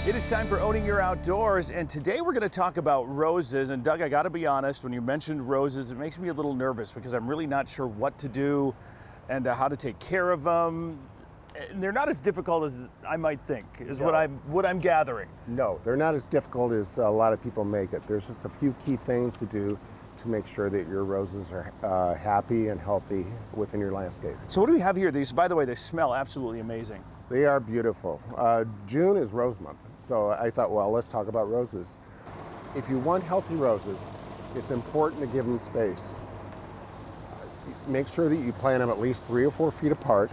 It is time for Owning Your Outdoors, and today we're going to talk about roses. And Doug, I got to be honest, when you mentioned roses, it makes me a little nervous because I'm really not sure what to do and how to take care of them. And they're not as difficult as I might think, is what I'm gathering. No, they're not as difficult as a lot of people make it. There's just a few key things to do to make sure that your roses are happy and healthy within your landscape. So what do we have here? These, by the way, they smell absolutely amazing. They are beautiful. June is rose month, so I thought, well, let's talk about roses. If you want healthy roses, it's important to give them space. Make sure that you plant them at least 3 or 4 feet apart.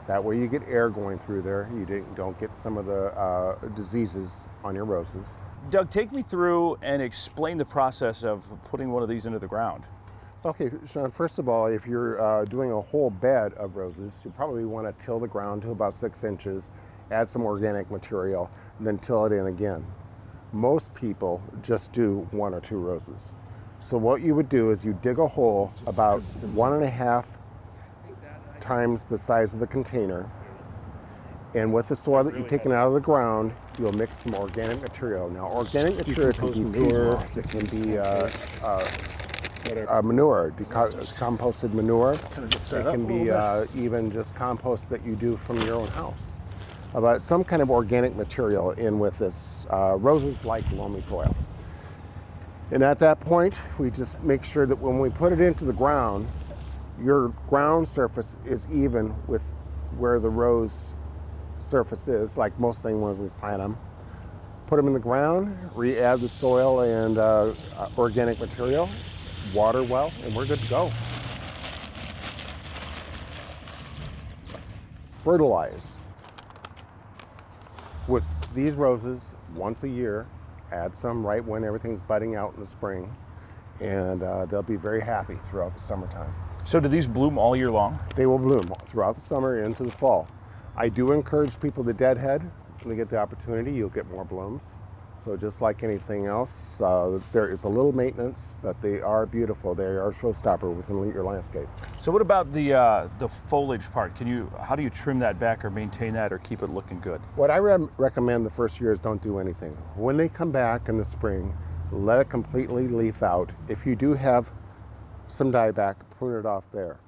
That way you get air going through there. You don't get some of the diseases on your roses. Doug, take me through and explain the process of putting one of these into the ground. Okay, Sean, first of all, if you're doing a whole bed of roses, you probably want to till the ground to about 6 inches, add some organic material, and then till it in again. Most people just do 1 or 2 roses. So what you would do is you dig a hole about 1.5 times the size of the container, and with the soil that you've taken out of the ground, you'll mix some organic material. Now, organic material can be manure, it can be manure, composted manure. It can be even just compost that you do from your own house. About some kind of organic material in with this. Roses like loamy soil. And at that point, we just make sure that when we put it into the ground, your ground surface is even with where the rose surface is, like most things when we plant them. Put them in the ground, re-add the soil and organic material, water well, and we're good to go. Fertilize. With these roses, once a year, add some right when everything's budding out in the spring, and they'll be very happy throughout the summertime. So do these bloom all year long? They will bloom throughout the summer into the fall. I do encourage people to deadhead. When they get the opportunity, you'll get more blooms. So just like anything else, there is a little maintenance, but they are beautiful. They are a showstopper within your landscape. So what about the foliage part? How do you trim that back or maintain that or keep it looking good? What I recommend the first year is don't do anything. When they come back in the spring, let it completely leaf out. If you do have some dieback, prune it off there.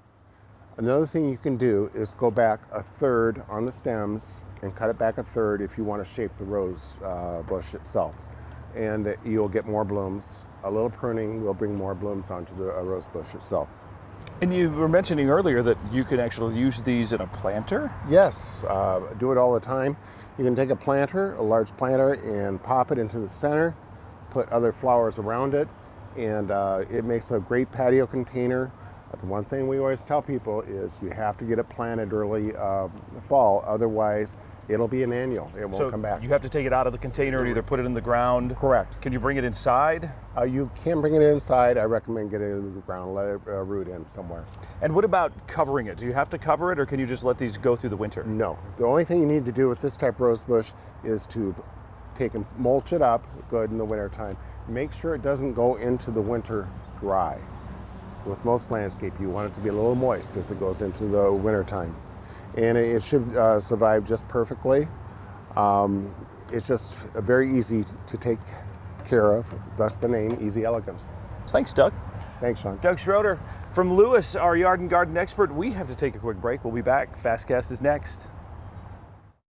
Another thing you can do is go back 1/3 on the stems and cut it back 1/3 if you want to shape the rose bush itself. And you'll get more blooms. A little pruning will bring more blooms onto the rose bush itself. And you were mentioning earlier that you can actually use these in a planter? Yes, do it all the time. You can take a planter, a large planter, and pop it into the center, put other flowers around it, and it makes a great patio container. But the one thing we always tell people is you have to get it planted early fall, otherwise it'll be an annual. It won't come back. You have to take it out of the container and either put it in the ground. Correct. Can you bring it inside? You can bring it inside. I recommend getting it into the ground, let it root in somewhere. And what about covering it? Do you have to cover it or can you just let these go through the winter? No. The only thing you need to do with this type of rose bush is to take and mulch it up good in the wintertime. Make sure it doesn't go into the winter dry. With most landscape, you want it to be a little moist as it goes into the wintertime. And it should survive just perfectly. It's just very easy to take care of, thus the name Easy Elegance. Thanks, Doug. Thanks, Sean. Doug Schroeder from Lewis, our yard and garden expert. We have to take a quick break. We'll be back. Fastcast is next.